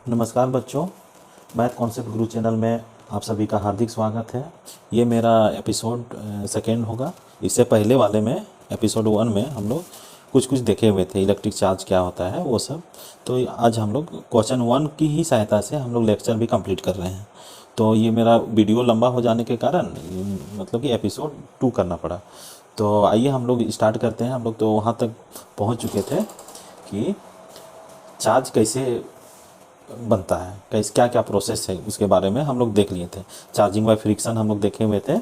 नमस्कार बच्चों, math concept गुरु channel में आप सभी का हार्दिक स्वागत है। ये मेरा एपिसोड सेकेंड होगा। इससे पहले वाले में एपिसोड 1 में हम लोग कुछ देखे हुए थे, इलेक्ट्रिक चार्ज क्या होता है वो सब। तो आज हम लोग क्वेश्चन 1 की ही सहायता से हम लोग लेक्चर भी कंप्लीट कर रहे हैं। तो ये मेरा वीडियो लंबा हो जाने के कारण मतलब कि एपिसोड 2 करना पड़ा। तो आइए हम लोग स्टार्ट करते हैं। हम लोग तो वहाँ तक पहुँच चुके थे कि चार्ज कैसे बनता है, कैसे क्या क्या प्रोसेस है उसके बारे में हम लोग देख लिए थे। चार्जिंग बाय फ्रिक्शन हम लोग देखे हुए थे,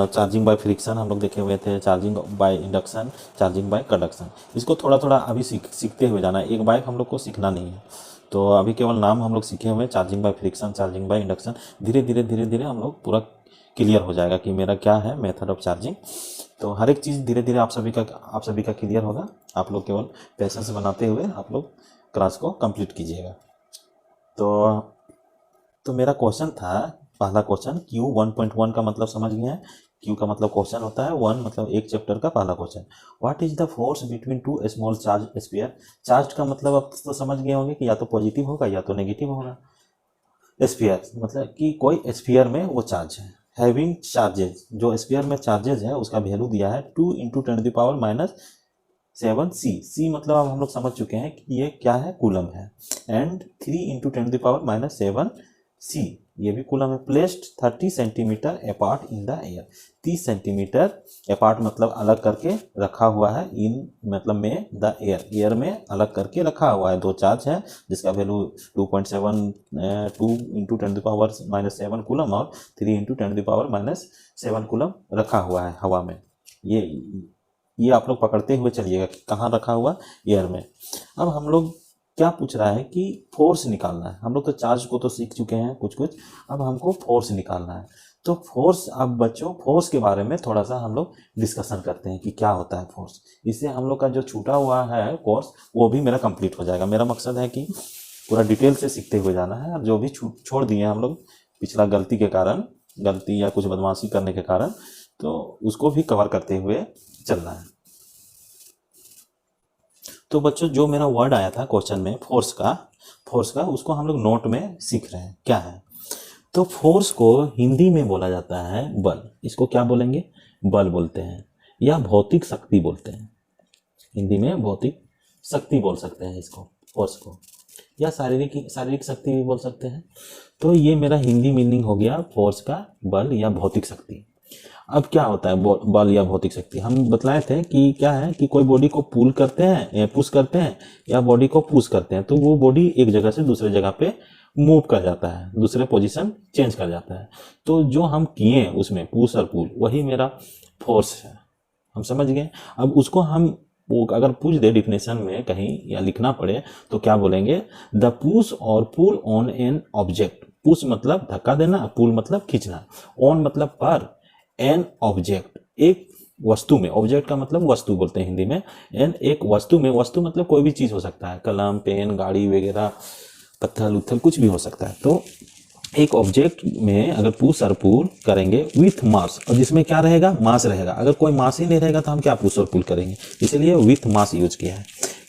चार्जिंग बाय फ्रिक्शन हम लोग देखे हुए थे, charging by induction, charging by conduction. इसको थोड़ा थोड़ा अभी सीखते हुए जाना है, एक बाइक हम लोग को सीखना नहीं है। तो अभी केवल नाम हम लोग सीखे हुए हैं, charging by friction, charging by induction. धीरे धीरे हम लोग पूरा क्लियर हो जाएगा कि मेरा क्या है मेथड ऑफ चार्जिंग। तो हर एक चीज़ धीरे धीरे आप सभी का क्लियर होगा। आप लोग केवल पेशेंस बनाते हुए आप लोग क्लास को कंप्लीट कीजिएगा। तो मेरा क्वेश्चन था, पहला क्वेश्चन Q 1.1 का मतलब समझ गए हैं। Q का मतलब क्वेश्चन होता है, 1 मतलब एक चैप्टर का पहला question. What is the force between two small charge sphere. Charge का मतलब आप तो समझ गए होंगे कि या तो पॉजिटिव होगा या तो नेगेटिव होगा। स्फीयर मतलब कि कोई स्फीयर में वो चार्ज है। हैविंग चार्जेज, जो स्फीयर में चार्जेज है उसका वैल्यू दिया है 2 × 10⁻⁷ सी मतलब अब हम लोग समझ चुके हैं कि ये क्या है, कूलम है। एंड 3 × 10⁻⁷ सी, ये भी कूलम है। Placed 30 centimetre apart in the air, 30 centimetre apart मतलब अलग करके रखा हुआ है, इन मतलब में द एयर में अलग करके रखा हुआ है। दो चार्ज है जिसका वैल्यू 2 × 10⁻⁷ कूलम और 3 × 10⁻⁷ कूलम रखा हुआ है हवा में। ये आप लोग पकड़ते हुए चलिएगा कि कहाँ रखा हुआ, एयर में। अब हम लोग क्या पूछ रहा है कि फोर्स निकालना है। हम लोग तो चार्ज को तो सीख चुके हैं कुछ, अब हमको फोर्स निकालना है। तो फोर्स, अब बच्चों फोर्स के बारे में थोड़ा सा हम लोग डिस्कशन करते हैं कि क्या होता है फोर्स। इससे हम लोग का जो छूटा हुआ है कोर्स वो भी मेरा कंप्लीट हो जाएगा। मेरा मकसद है कि पूरा डिटेल से सीखते हुए जाना है, और जो भी छोड़ दिए हम लोग पिछला गलती या कुछ बदमाशी करने के कारण, तो उसको भी कवर करते हुए चलना है। तो बच्चों जो मेरा वर्ड आया था क्वेश्चन में फोर्स का उसको हम लोग नोट में सीख रहे हैं क्या है। तो फोर्स को हिंदी में बोला जाता है बल। इसको क्या बोलेंगे, बल बोलते हैं या भौतिक शक्ति बोलते हैं। हिंदी में भौतिक शक्ति बोल सकते हैं इसको, फोर्स को, या शारीरिक शक्ति भी बोल सकते हैं। तो ये मेरा हिंदी मीनिंग हो गया फोर्स का, बल या भौतिक शक्ति। अब क्या होता है बल या भौतिक शक्ति, हम बतलाए थे कि क्या है कि कोई बॉडी को पुल करते हैं, पुश करते हैं, या बॉडी को पुश करते हैं, तो वो बॉडी एक जगह से दूसरे जगह पे मूव कर जाता है, दूसरे पोजीशन चेंज कर जाता है। तो जो हम किए उसमें पुश और पुल, वही मेरा फोर्स है। हम समझ गए। अब उसको हम वो अगर पूछ दे डिफिनेशन में कहीं या लिखना पड़े तो क्या बोलेंगे, द पुश और pull on an object. Push मतलब धक्का देना, पुल मतलब खींचना, ऑन मतलब पर, एन ऑब्जेक्ट एक वस्तु में। ऑब्जेक्ट का मतलब वस्तु बोलते हैं हिंदी में। एन एक वस्तु में, वस्तु मतलब कोई भी चीज हो सकता है, कलम, पेन, गाड़ी वगैरह, पत्थर उत्थल कुछ भी हो सकता है। तो एक ऑब्जेक्ट में अगर पुश और पुल करेंगे विथ मास, और जिसमें क्या रहेगा, मास रहेगा। अगर कोई मास ही नहीं रहेगा तो हम क्या पुश और पुल करेंगे, इसलिए विथ मास यूज किया है।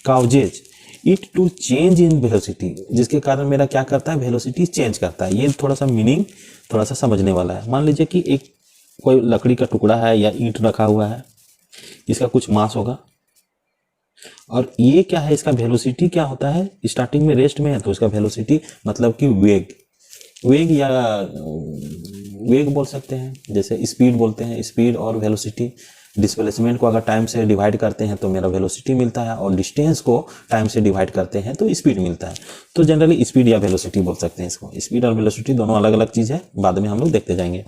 Causes it to change in velocity, जिसके कारण मेरा क्या करता है, वेलोसिटी चेंज करता है। ये थोड़ा सा मीनिंग थोड़ा सा समझने वाला है। मान लीजिए कि एक कोई लकड़ी का टुकड़ा है या ईंट रखा हुआ है, इसका कुछ मास होगा, और ये क्या है, इसका वेलोसिटी क्या होता है, स्टार्टिंग में रेस्ट में है तो इसका वेलोसिटी मतलब कि वेग या वेग बोल सकते हैं, जैसे स्पीड बोलते हैं। स्पीड और वेलोसिटी, डिस्प्लेसमेंट को अगर टाइम से डिवाइड करते हैं तो मेरा वेलोसिटी मिलता है, और डिस्टेंस को टाइम से डिवाइड करते हैं तो स्पीड मिलता है। तो जनरली स्पीड या वेलोसिटी बोल सकते हैं इसको। स्पीड और वेलोसिटी दोनों अलग अलग चीज़ है, बाद में हम लोग देखते जाएंगे।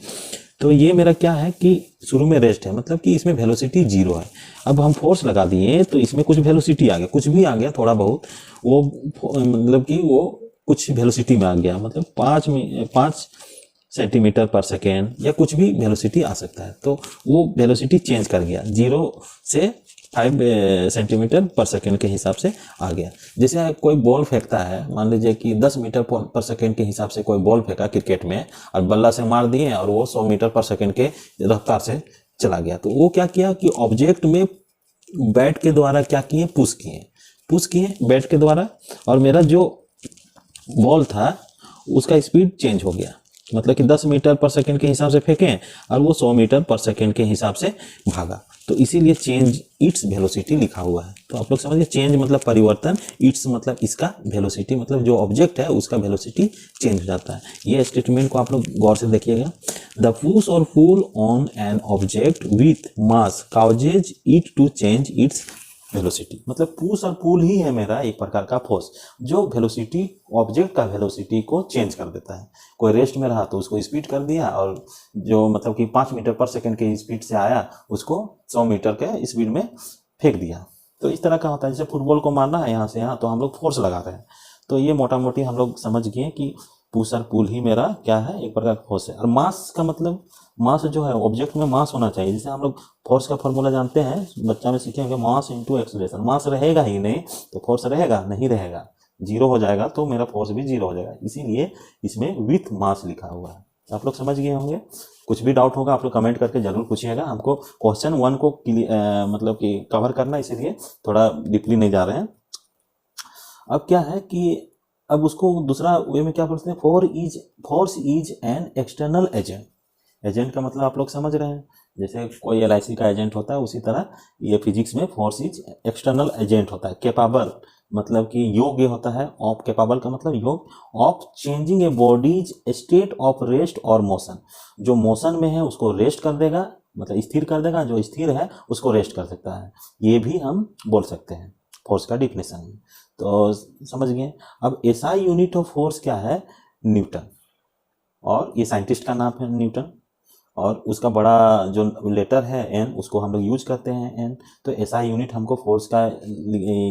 तो ये मेरा क्या है कि शुरू में रेस्ट है, मतलब कि इसमें वेलोसिटी 0 है। अब हम फोर्स लगा दिए तो इसमें कुछ वेलोसिटी आ गया, कुछ भी आ गया थोड़ा बहुत, वो मतलब कि वो कुछ वेलोसिटी में आ गया, मतलब 5 सेंटीमीटर पर सेकेंड या कुछ भी वेलोसिटी आ सकता है। तो वो वेलोसिटी चेंज कर गया, 0 से 5 सेंटीमीटर पर सेकेंड के हिसाब से आ गया। जैसे कोई बॉल फेंकता है, मान लीजिए कि 10 मीटर पर सेकेंड के हिसाब से कोई बॉल फेंका क्रिकेट में, और बल्ला से मार दिए और वो 100 मीटर पर सेकेंड के रफ्तार से चला गया। तो वो क्या किया कि ऑब्जेक्ट में बैट के द्वारा क्या किए, पुश किए बैट के द्वारा, और मेरा जो बॉल था उसका स्पीड चेंज हो गया, मतलब कि 10 मीटर पर सेकंड के हिसाब से फेंकें और वो 100 मीटर पर सेकंड के हिसाब से भागा, तो इसीलिए चेंज इट्स वेलोसिटी लिखा हुआ है। तो आप लोग समझिए, चेंज मतलब परिवर्तन, इट्स मतलब इसका वेलोसिटी, मतलब जो ऑब्जेक्ट है उसका वेलोसिटी चेंज हो जाता है। ये स्टेटमेंट को आप लोग गौर से देखिएगा। द पुश और pull on an object with mass causes it to change its velocity, मतलब पुश और पुल ही है मेरा एक प्रकार का फोर्स जो वेलोसिटी, ऑब्जेक्ट का वेलोसिटी को चेंज कर देता है। कोई रेस्ट में रहा तो उसको स्पीड कर दिया, और जो मतलब कि 5 मीटर पर सेकंड के स्पीड से आया उसको 100 मीटर के स्पीड में फेंक दिया। तो इस तरह का होता है। जैसे फुटबॉल को मारना है यहाँ से यहाँ, तो हम लोग फोर्स लगा रहे हैं। तो ये मोटा मोटी हम लोग समझ गए कि पुश और पुल ही मेरा क्या है, एक प्रकार का फोर्स है। और मास का मतलब, मास जो है ऑब्जेक्ट में मास होना चाहिए। जैसे हम लोग फोर्स का फॉर्मूला जानते हैं, बच्चा में सीखेंगे, मास इंटू एक्सीलरेशन। मास रहेगा ही नहीं तो फोर्स रहेगा नहीं, रहेगा, जीरो हो जाएगा तो मेरा फोर्स भी जीरो हो जाएगा। इसीलिए इसमें विथ मास लिखा हुआ है। आप लोग समझ गए होंगे। कुछ भी डाउट होगा आप लोग कमेंट करके जरूर पूछिएगा। हमको क्वेश्चन 1 को मतलब कि कवर करना, इसीलिए थोड़ा डीपली नहीं जा रहे हैं। अब क्या है कि अब उसको दूसरा वे में क्या बोलते हैं, force is an external agent. Agent का मतलब आप लोग समझ रहे हैं, जैसे कोई LIC का एजेंट होता है, उसी तरह ये फिजिक्स में फोर्स इज एक्सटर्नल एजेंट होता है। कैपेबल मतलब कि योग्य होता है, ऑफ, कैपेबल का मतलब योग, of changing A bodies state of rest और मोशन। जो मोशन में है उसको रेस्ट कर देगा, मतलब स्थिर कर देगा, जो स्थिर है उसको रेस्ट कर सकता है। ये भी हम बोल सकते हैं फोर्स का डिफिनेशन में। तो समझ गए। अब SI यूनिट ऑफ फोर्स क्या है, न्यूटन, और ये साइंटिस्ट का नाम है न्यूटन, और उसका बड़ा जो लेटर है N, उसको हम लोग यूज करते हैं N। तो SI यूनिट हमको फोर्स का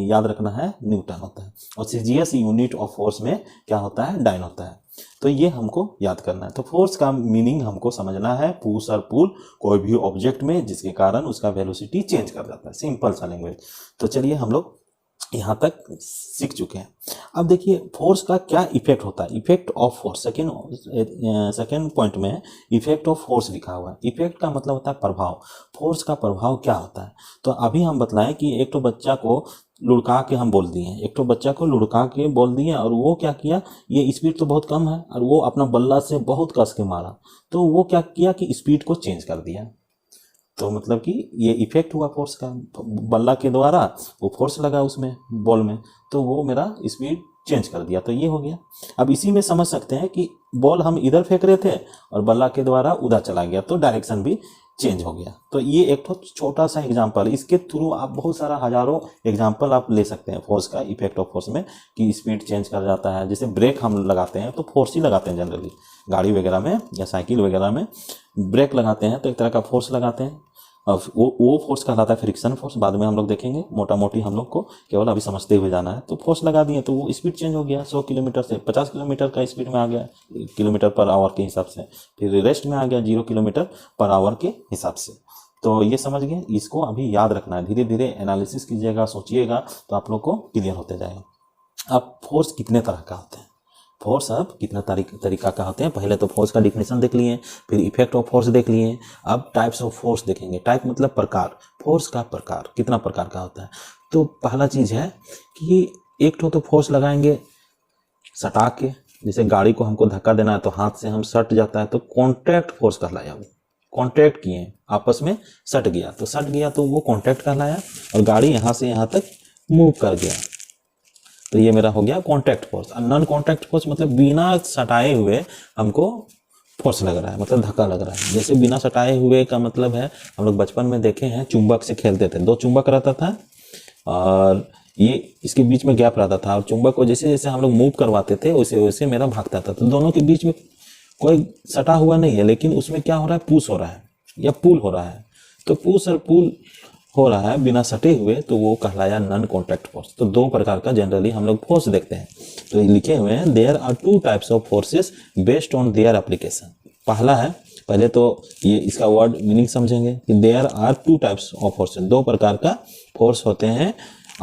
याद रखना है, न्यूटन होता है। और CGS यूनिट ऑफ फोर्स में क्या होता है, डाइन होता है। तो ये हमको याद करना है। तो फोर्स का मीनिंग हमको समझना है, पुश और पुल कोई भी ऑब्जेक्ट में जिसके कारण उसका वेलोसिटी चेंज कर जाता है, सिंपल सा लैंग्वेज। तो चलिए हम लोग यहाँ तक सीख चुके हैं। अब देखिए फोर्स का क्या इफेक्ट होता है, effect of force. Second point में इफेक्ट ऑफ फोर्स लिखा हुआ है। इफेक्ट का मतलब होता है प्रभाव। फोर्स का प्रभाव क्या होता है, तो अभी हम बतलाएं कि एक तो बच्चा को लुढ़का के हम बोल दिए, एक तो बच्चा को लुढ़का के बोल दिए, और वो क्या किया, ये स्पीड तो बहुत कम है, और वो अपना बल्ला से बहुत कस के मारा, तो वो क्या किया कि स्पीड को चेंज कर दिया। तो मतलब कि ये इफेक्ट हुआ फोर्स का, बल्ला के द्वारा वो फोर्स लगा उसमें बॉल में, तो वो मेरा स्पीड चेंज कर दिया। तो ये हो गया। अब इसी में समझ सकते हैं कि बॉल हम इधर फेंक रहे थे और बल्ला के द्वारा उधर चला गया, तो डायरेक्शन भी चेंज हो गया। तो ये एक तो छोटा सा एग्जांपल, इसके थ्रू आप बहुत सारा हजारों एग्जांपल आप ले सकते हैं फोर्स का, इफेक्ट ऑफ फोर्स में, कि स्पीड चेंज कर जाता है। जैसे ब्रेक हम लगाते हैं तो फोर्स ही लगाते हैं जनरली, गाड़ी वगैरह में या साइकिल वगैरह में ब्रेक लगाते हैं तो एक तरह का फोर्स लगाते हैं। अब वो फोर्स कहलाता है फ्रिक्शन फोर्स, बाद में हम लोग देखेंगे। मोटा मोटी हम लोग को केवल अभी समझते हुए जाना है। तो फोर्स लगा दिए तो वो स्पीड चेंज हो गया, 100 किलोमीटर से 50 किलोमीटर का स्पीड में आ गया, किलोमीटर पर आवर के हिसाब से। फिर रेस्ट में आ गया 0 किलोमीटर पर आवर के हिसाब से। तो ये समझ गए, इसको अभी याद रखना है। धीरे धीरे एनालिसिस कीजिएगा, सोचिएगा, तो आप लोग को क्लियर होते जाएगा। अब फोर्स कितने तरह का होते हैं, फोर्स अब कितना तरीका का होते हैं। पहले तो फोर्स का डिफिनेशन देख लिए, फिर इफेक्ट ऑफ फोर्स देख लिए। अब टाइप्स ऑफ फोर्स देखेंगे। टाइप मतलब प्रकार, फोर्स का प्रकार कितना प्रकार का होता है। तो पहला चीज है कि एक तो फोर्स लगाएंगे सटा के, जैसे गाड़ी को हमको धक्का देना है तो हाथ से हम सट जाता है, तो कॉन्टैक्ट फोर्स कहलाया। वो कॉन्टैक्ट किए, आपस में सट गया, तो सट गया तो वो कॉन्टैक्ट कहलाया, और गाड़ी यहाँ से यहाँ तक मूव कर गया, तो ये मेरा हो गया कॉन्टैक्ट फोर्स। और नॉन कॉन्टैक्ट फोर्स मतलब बिना सटाए हुए हमको फोर्स लग रहा है, मतलब धक्का लग रहा है। जैसे बिना सटाए हुए का मतलब है, हम लोग बचपन में देखे हैं, चुंबक से खेलते थे, 2 चुंबक रहता था और ये इसके बीच में गैप रहता था, और चुंबक को जैसे जैसे हम लोग मूव करवाते थे वैसे वैसे मेरा भागता था। तो दोनों के बीच में कोई सटा हुआ नहीं है, लेकिन उसमें क्या हो रहा है, पुश हो रहा है या पुल हो रहा है। तो पुश और पुल हो रहा है बिना सटे हुए, तो वो कहलाया नॉन कॉन्टैक्ट फोर्स। तो 2 प्रकार का जनरली हम लोग फोर्स देखते हैं। तो लिखे हुए हैं, there are 2 types of forces based on their application. पहला है, पहले तो ये इसका वर्ड मीनिंग समझेंगे कि there are 2 types of forces, 2 प्रकार का फोर्स होते हैं।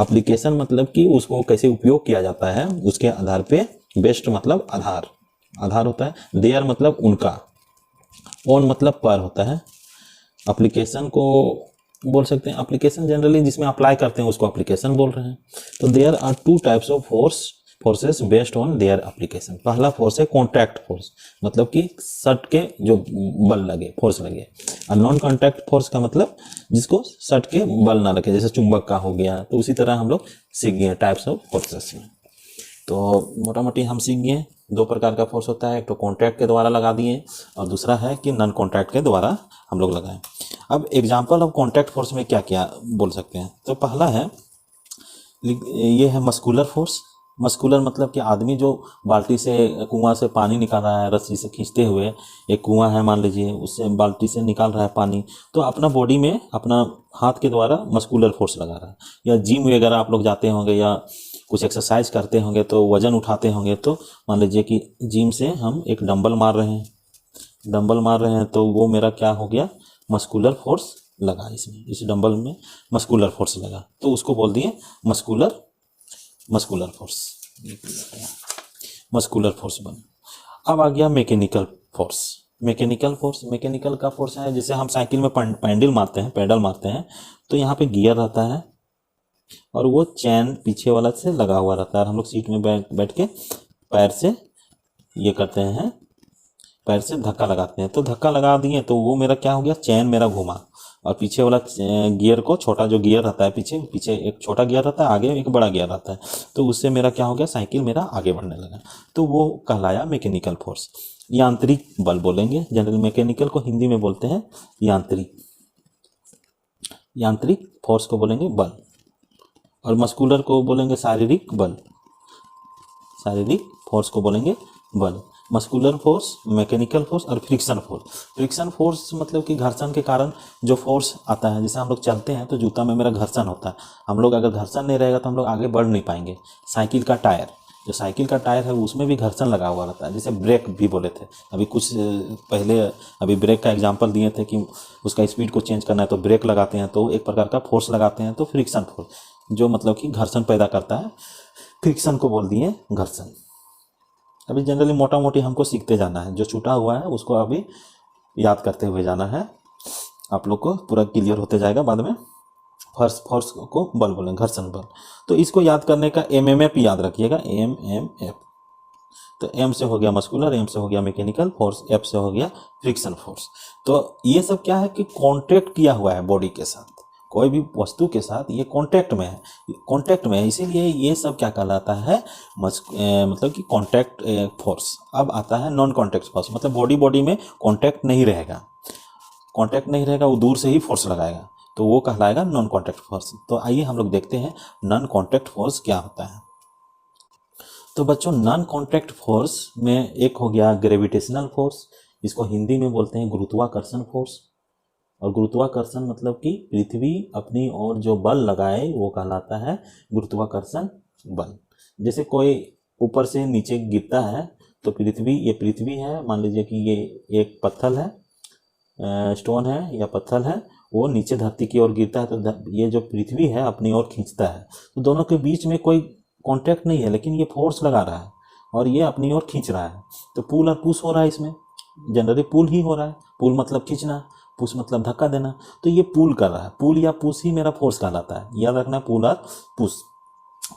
एप्लीकेशन मतलब कि उसको कैसे उपयोग किया जाता है उसके आधार पे। बेस्ट मतलब आधार, आधार होता है। देयर मतलब उनका, ऑन मतलब पर होता है। एप्लीकेशन को बोल सकते हैं, एप्लीकेशन जनरली जिसमें अप्लाई करते हैं उसको एप्लीकेशन बोल रहे हैं। तो there are 2 types of force forces based on their application. पहला फोर्स है कॉन्टैक्ट फोर्स, मतलब कि सट के जो बल लगे, फोर्स लगे। और नॉन कॉन्टैक्ट फोर्स का मतलब जिसको सट के बल ना लगे, जैसे चुंबक का हो गया। तो उसी तरह हम लोग सीख गए टाइप्स ऑफ फोर्सेस में। तो मोटा मोटी हम सीख गए 2 प्रकार का फोर्स होता है, एक तो कॉन्टैक्ट के द्वारा लगा दिए और दूसरा है कि नॉन कॉन्टैक्ट के द्वारा हम लोग लगाएं। अब एग्जाम्पल ऑफ कॉन्टैक्ट फोर्स में क्या क्या बोल सकते हैं, तो पहला है ये है मस्कुलर फोर्स। मस्कुलर मतलब कि आदमी जो बाल्टी से कुआं से पानी निकाल रहा है, रस्सी से खींचते हुए, एक कुआं है मान लीजिए, उससे बाल्टी से निकाल रहा है पानी, तो अपना बॉडी में अपना हाथ के द्वारा मस्कुलर फोर्स लगा रहा है। या जिम वगैरह आप लोग जाते होंगे या कुछ एक्सरसाइज करते होंगे तो वजन उठाते होंगे, तो मान लीजिए कि जिम से हम एक डंबल मार रहे हैं, तो वो मेरा क्या हो गया, मस्कुलर फोर्स लगा इसमें, इस डंबल में मस्कुलर फोर्स लगा, तो उसको बोल दिए मस्कुलर फोर्स बना। अब आ गया मैकेनिकल फोर्स। मैकेनिकल का फोर्स है, जैसे हम साइकिल में पैडल मारते हैं तो यहाँ पे गियर रहता है और वो चैन पीछे वाला से लगा हुआ रहता है। हम लोग सीट में बैठ के पैर से ये करते हैं, पैर से धक्का लगाते हैं, तो धक्का लगा दिए तो वो मेरा क्या हो गया, चैन मेरा घूमा और पीछे वाला गियर को, छोटा जो गियर रहता है पीछे एक छोटा गियर रहता है, आगे एक बड़ा गियर रहता है, तो उससे मेरा क्या हो गया, साइकिल मेरा आगे बढ़ने लगा, तो वो कहलाया मैकेनिकल फोर्स। यांत्रिक बल बोलेंगे, जनरल मैकेनिकल को हिंदी में बोलते हैं यांत्रिक फोर्स को बोलेंगे बल, और मस्कुलर को बोलेंगे शारीरिक फोर्स को बोलेंगे बल। मस्कुलर फोर्स, मैकेनिकल फोर्स और फ्रिक्शन फोर्स मतलब कि घर्षण के कारण जो फोर्स आता है, जैसे हम लोग चलते हैं तो जूता में मेरा घर्षण होता है, हम लोग अगर घर्षण नहीं रहेगा तो हम लोग आगे बढ़ नहीं पाएंगे। साइकिल का टायर है उसमें भी घर्षण लगा हुआ रहता है, जैसे ब्रेक भी बोले थे अभी कुछ पहले, अभी ब्रेक का एग्जांपल दिए थे कि उसका स्पीड को चेंज करना है तो ब्रेक लगाते हैं, तो एक प्रकार का फोर्स लगाते हैं। तो फ्रिक्शन फोर्स जो मतलब कि घर्षण पैदा करता है, फ्रिक्शन को बोल दिए घर्षण। अभी जनरली मोटा मोटी हमको सीखते जाना है, जो छूटा हुआ है उसको अभी याद करते हुए जाना है, आप लोग को पूरा क्लियर होते जाएगा बाद में। फोर्स को बल बोलेंगे, घर्षण बल। तो इसको याद करने का एमएमएफ याद रखिएगा, एमएमएफ। तो एम से हो गया मस्कुलर, एम से हो गया मैकेनिकल फोर्स, एफ से हो गया फ्रिक्शन फोर्स। तो ये सब क्या है कि कॉन्टैक्ट किया हुआ है बॉडी के साथ, कोई भी वस्तु के साथ ये कांटेक्ट में है, इसीलिए ये सब क्या कहलाता है, मतलब कि कांटेक्ट फोर्स। अब आता है नॉन कांटेक्ट फोर्स, मतलब बॉडी में कांटेक्ट नहीं रहेगा, वो दूर से ही फोर्स लगाएगा, तो वो कहलाएगा नॉन कांटेक्ट फोर्स। तो आइए हम लोग देखते हैं नॉन कांटेक्ट फोर्स क्या होता है। तो बच्चों, नॉन कांटेक्ट फोर्स में एक हो गया ग्रेविटेशनल फोर्स, इसको हिंदी में बोलते हैं गुरुत्वाकर्षण फोर्स। और गुरुत्वाकर्षण मतलब कि पृथ्वी अपनी ओर जो बल लगाए वो कहलाता है गुरुत्वाकर्षण बल। जैसे कोई ऊपर से नीचे गिरता है तो ये पृथ्वी है, मान लीजिए कि ये एक पत्थर है, स्टोन है या पत्थर है, वो नीचे धरती की ओर गिरता है, तो ये जो पृथ्वी है अपनी ओर खींचता है। तो दोनों के बीच में कोई कॉन्टैक्ट नहीं है, लेकिन ये फोर्स लगा रहा है और ये अपनी ओर खींच रहा है, तो पुल और पुश हो रहा है। इसमें जनरली पुल ही हो रहा है, पुल मतलब खींचना, पुश मतलब धक्का देना, तो ये पुल कर रहा है, पुल या पुश ही मेरा फोर्स कहलाता है, याद रखना, पुल और पुश।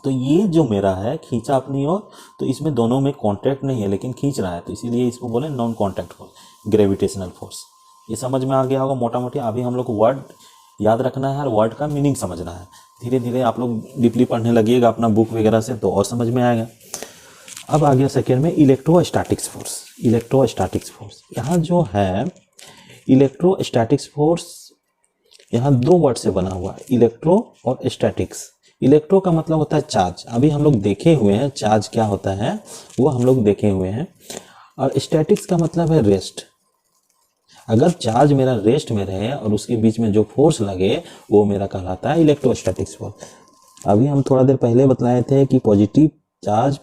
तो ये जो मेरा है खींचा अपनी ओर, तो इसमें दोनों में कांटेक्ट नहीं है लेकिन खींच रहा है, तो इसीलिए इसको बोले non contact force, gravitational force. ये समझ में आ गया होगा मोटा मोटी। अभी हम लोग वर्ड याद रखना है और वर्ड का मीनिंग समझना है। धीरे धीरे आप लोग डीपली पढ़ने लगिएगा अपना बुक वगैरह से, तो और समझ में आएगा। अब आ गया सेकेंड में इलेक्ट्रोस्टैटिक्स फोर्स। यहाँ जो है इलेक्ट्रोस्टैटिक्स फोर्स, यहाँ 2 वर्ड से बना हुआ है, इलेक्ट्रो और स्टैटिक्स। इलेक्ट्रो का मतलब होता है चार्ज, अभी हम लोग देखे हुए हैं चार्ज क्या होता है, वो हम लोग देखे हुए हैं। और स्टैटिक्स का मतलब है रेस्ट। अगर चार्ज मेरा रेस्ट में रहे और उसके बीच में जो फोर्स लगे वो मेरा कहलाता है इलेक्ट्रोस्टैटिक्स फोर्स। अभी हम थोड़ा देर पहले बताए थे कि पॉजिटिव चार्ज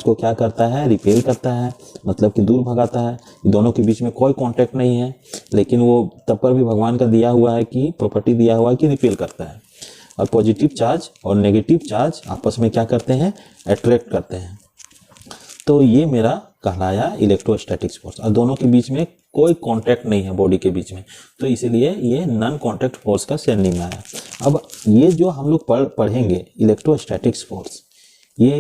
को क्या करता है, रिपेल करता है, मतलब कि दूर भगाता है। दोनों के बीच में कोई कांटेक्ट नहीं है, लेकिन वो तब पर भी भगवान का दिया हुआ है कि प्रॉपर्टी दिया हुआ है कि रिपेल करता है। और पॉजिटिव चार्ज और नेगेटिव चार्ज आपस में क्या करते हैं, अट्रैक्ट करते हैं। तो ये मेरा कहलाया इलेक्ट्रोस्टैटिक्स फोर्स, और दोनों के बीच में कोई कांटेक्ट नहीं है बॉडी के बीच में, तो इसलिए ये नॉन कांटेक्ट फोर्स का श्रेणी में आया। अब ये जो हम लोग पढ़ेंगे इलेक्ट्रोस्टैटिक्स फोर्स, ये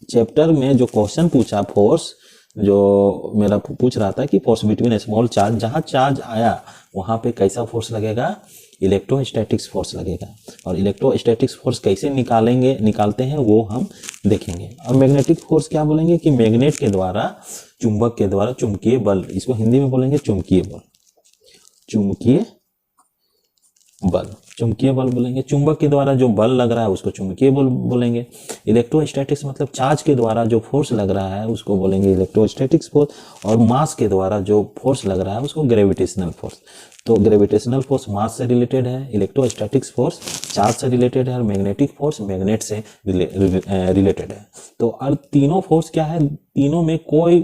चैप्टर में जो क्वेश्चन पूछा फोर्स, जो मेरा पूछ रहा था कि फोर्स बिटवीन स्मॉल चार्ज, जहाँ चार्ज आया वहाँ पे कैसा फोर्स लगेगा, इलेक्ट्रोस्टैटिक्स फोर्स लगेगा। और इलेक्ट्रोस्टैटिक्स फोर्स कैसे निकालते हैं वो हम देखेंगे। और मैग्नेटिक फोर्स क्या बोलेंगे कि मैग्नेट के द्वारा, चुंबक के द्वारा चुंबकीय बल, इसको हिंदी में बोलेंगे चुंबकीय बल, चुंबकीय बल, चुंबकीय बल बोलेंगे। चुंबक के द्वारा जो बल लग रहा है उसको चुंबकीय बल बोलेंगे। इलेक्ट्रोस्टैटिक्स मतलब चार्ज के द्वारा जो फोर्स लग रहा है उसको बोलेंगे इलेक्ट्रोस्टैटिक्स फोर्स। और मास के द्वारा जो फोर्स लग रहा है उसको ग्रेविटेशनल फोर्स। तो ग्रेविटेशनल फोर्स मास से रिलेटेड है, इलेक्ट्रोस्टैटिक्स फोर्स चार्ज से रिलेटेड है, और मैग्नेटिक फोर्स मैग्नेट से रिलेटेड है। तो और तीनों फोर्स क्या है, तीनों में कोई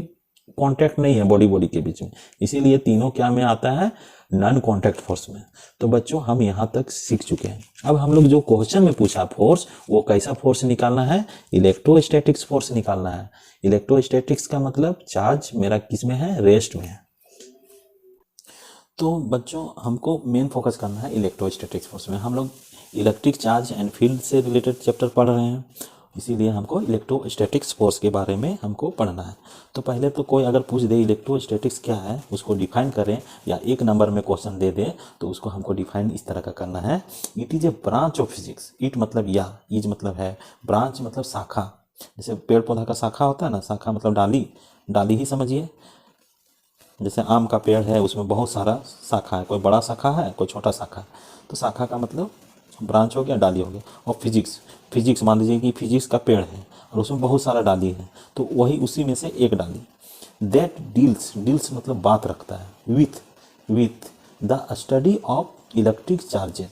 कांटेक्ट नहीं है बॉडी के बीच में, इसीलिए तीनों क्या में आता है, नॉन कांटेक्ट फोर्स में। तो बच्चों हम यहाँ तक सीख चुके हैं। अब हम लोग जो क्वेश्चन में पूछा फोर्स, वो कैसा फोर्स निकालना है, इलेक्ट्रोस्टैटिक्स फोर्स निकालना है। इलेक्ट्रोस्टैटिक्स का मतलब चार्ज मेरा किस में है, रेस्ट में है। तो बच्चों हमको मेन फोकस करना है इलेक्ट्रोस्टैटिक्स फोर्स में। हम लोग इलेक्ट्रिक चार्ज एंड फील्ड से रिलेटेड चैप्टर पढ़ रहे हैं, इसीलिए हमको इलेक्ट्रोस्टैटिक्स फोर्स के बारे में हमको पढ़ना है। तो पहले तो कोई अगर पूछ दे इलेक्ट्रोस्टैटिक्स क्या है, उसको डिफाइन करें, या एक नंबर में क्वेश्चन दे दे तो उसको हमको डिफाइन इस तरह का करना है। It is a branch of physics. It मतलब या, इज मतलब है, ब्रांच मतलब शाखा। जैसे पेड़ पौधा का शाखा होता है ना, शाखा मतलब डाली, डाली ही समझिए। जैसे आम का पेड़ है, उसमें बहुत सारा शाखा है, कोई बड़ा शाखा है, कोई छोटा शाखा है। तो शाखा का मतलब ब्रांच हो गया, डाली हो गया। और फिजिक्स, फिजिक्स मान लीजिए कि फिजिक्स का पेड़ है और उसमें बहुत सारा डाली है, तो वही उसी में से एक डाली। दैट डील्स, डील्स मतलब बात रखता है, with the study of electric charges.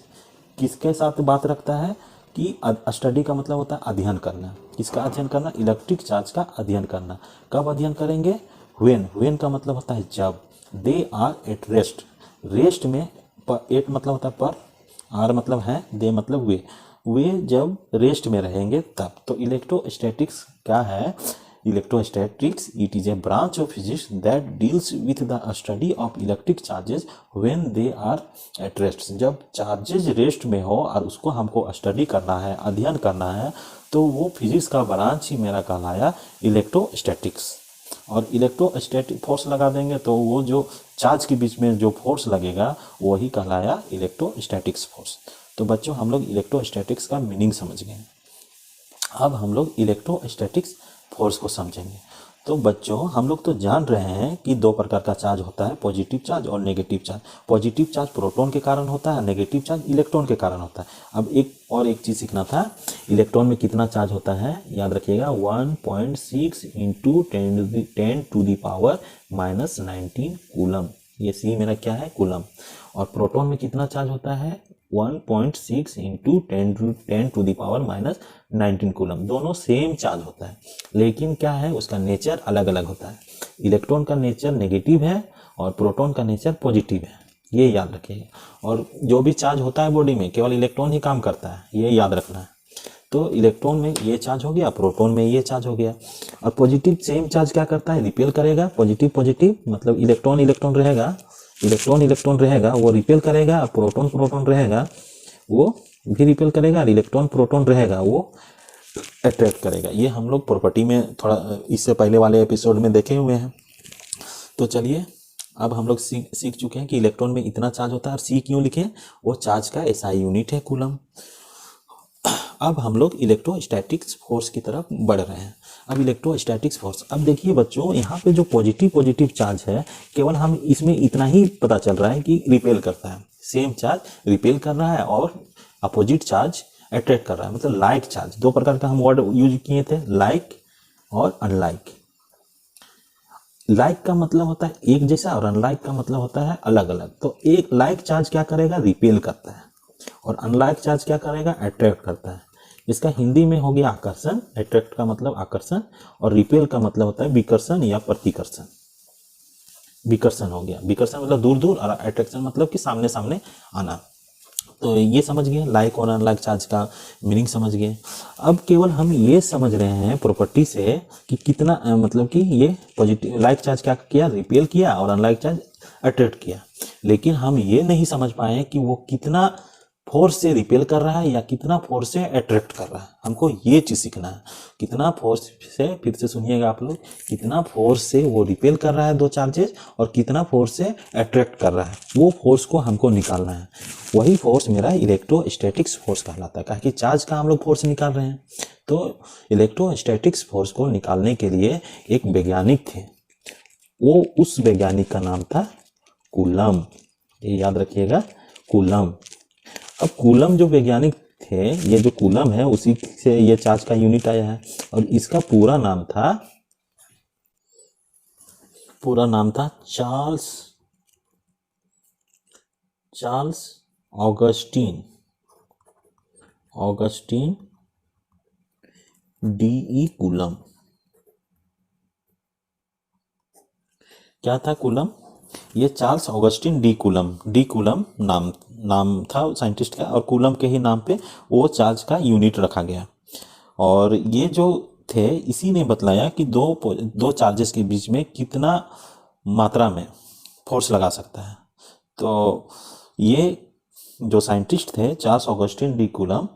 किसके साथ बात रखता है कि स्टडी का मतलब होता है अध्ययन करना। किसका अध्ययन करना, इलेक्ट्रिक चार्ज का अध्ययन करना। कब अध्ययन करेंगे, व्हेन का मतलब होता है जब, they are at rest, rest में, एट मतलब होता है पर, आर मतलब है, दे मतलब वे जब रेस्ट में रहेंगे तब। तो इलेक्ट्रोस्टैटिक्स क्या है, electrostatics it is a branch of physics that deals with the study of electric charges when they are at rest. जब चार्जेज रेस्ट में हो और उसको हमको स्टडी करना है, अध्ययन करना है, तो वो फिजिक्स का ब्रांच ही मेरा कहलाया इलेक्ट्रोस्टैटिक्स। और इलेक्ट्रोस्टैटिक फोर्स लगा देंगे तो वो जो चार्ज के बीच में जो फोर्स लगेगा वही कहलाया इलेक्ट्रोस्टैटिक्स फोर्स। तो बच्चों हम लोग इलेक्ट्रोस्टैटिक्स का मीनिंग समझ गए। अब हम लोग इलेक्ट्रोस्टैटिक्स फोर्स को समझेंगे। तो बच्चों हम लोग तो जान रहे हैं कि दो प्रकार का चार्ज होता है, पॉजिटिव चार्ज और negative charge. Positive charge proton के कारण होता है, नेगेटिव चार्ज इलेक्ट्रॉन के कारण होता है। अब एक चीज़ सीखना था, इलेक्ट्रॉन में कितना चार्ज होता है, याद रखिएगा 1.6 into 10 to the power -19 coulomb. ये सी मेरा क्या है, कूलम। और प्रोटॉन में कितना चार्ज होता है, 1.6 into 10 to the power -19 coulomb. दोनों सेम चार्ज होता है, लेकिन क्या है, उसका नेचर अलग अलग होता है। इलेक्ट्रॉन का नेचर नेगेटिव है और प्रोटॉन का नेचर पॉजिटिव है, ये याद रखिएगा। और जो भी चार्ज होता है बॉडी में केवल इलेक्ट्रॉन ही काम करता है, ये याद रखना है। तो इलेक्ट्रॉन में ये चार्ज हो गया, प्रोटॉन में ये चार्ज हो गया। और पॉजिटिव सेम चार्ज क्या करता है, रिपेल करेगा। पॉजिटिव पॉजिटिव मतलब इलेक्ट्रॉन इलेक्ट्रॉन रहेगा, इलेक्ट्रॉन इलेक्ट्रॉन रहेगा वो रिपेल करेगा, और प्रोटॉन प्रोटॉन रहेगा वो भी रिपेल करेगा, और इलेक्ट्रॉन प्रोटॉन रहेगा वो अट्रैक्ट करेगा। ये हम लोग प्रॉपर्टी में थोड़ा इससे पहले वाले एपिसोड में देखे हुए हैं। तो चलिए अब हम लोग सीख चुके हैं कि इलेक्ट्रॉन में इतना चार्ज होता है, और सी क्यों लिखे, वो चार्ज का एसआई यूनिट है, कूलम। अब हम लोग इलेक्ट्रोस्टैटिक्स फोर्स की तरफ बढ़ रहे हैं। अब इलेक्ट्रोस्टैटिक्स फोर्स, अब देखिए बच्चों यहाँ पे जो पॉजिटिव चार्ज है, केवल हम इसमें इतना ही पता चल रहा है कि रिपेल करता है। सेम चार्ज रिपेल कर रहा है और अपोजिट चार्ज अट्रैक्ट कर रहा है, मतलब लाइक चार्ज। दो प्रकार का हम वर्ड यूज किए थे, लाइक और अनलाइक। लाइक का मतलब होता है एक जैसा, और अनलाइक का मतलब होता है अलग अलग। तो एक लाइक चार्ज क्या करेगा, रिपेल करता है, और अनलाइक चार्ज क्या करेगा, अट्रैक्ट करता है। इसका हिंदी में हो गया आकर्षण। अट्रैक्ट का मतलब आकर्षण, और रिपेल का मतलब होता है विकर्षण या प्रतिकर्षण। विकर्षण हो गया, विकर्षण मतलब दूर दूर, और अट्रैक्शन मतलब कि सामने सामने आना। तो ये समझ गए, लाइक और अनलाइक चार्ज का मीनिंग समझ गए। अब केवल हम ये समझ रहे हैं प्रॉपर्टी से कि कितना मतलब कि ये पॉजिटिव लाइक चार्ज क्या किया, रिपेल किया, और अनलाइक चार्ज अट्रैक्ट किया। लेकिन हम ये नहीं समझ पाए कि वो कितना फोर्स से रिपेल कर रहा है या कितना फोर्स से अट्रैक्ट कर रहा है, हमको ये चीज सीखना है। कितना फोर्स से, फिर से सुनिएगा आप लोग, कितना फोर्स से वो रिपेल कर रहा है दो चार्जेस और कितना फोर्स से अट्रैक्ट कर रहा है, वो फोर्स को हमको निकालना है। वही फोर्स मेरा इलेक्ट्रोस्टैटिक्स फोर्स कहलाता है, कहा कि चार्ज का हम लोग फोर्स निकाल रहे हैं। तो इलेक्ट्रोस्टैटिक्स फोर्स को निकालने के लिए एक वैज्ञानिक थे, वो उस वैज्ञानिक का नाम था कूलम। ये याद रखिएगा, कूलम। अब कूलम जो वैज्ञानिक थे, ये जो कूलम है उसी से ये चार्ज का यूनिट आया है, और इसका पूरा नाम था चार्ल्स ऑगस्टीन डी कूलम। क्या था कूलम? ये चार्ल्स ऑगस्टीन डी कूलम नाम था साइंटिस्ट का, और कूलम के ही नाम पे वो चार्ज का यूनिट रखा गया। और ये जो थे, इसी ने बतलाया कि दो चार्जेस के बीच में कितना मात्रा में फोर्स लगा सकता है। तो ये जो साइंटिस्ट थे चार्ल्स ऑगस्टीन डी कूलम,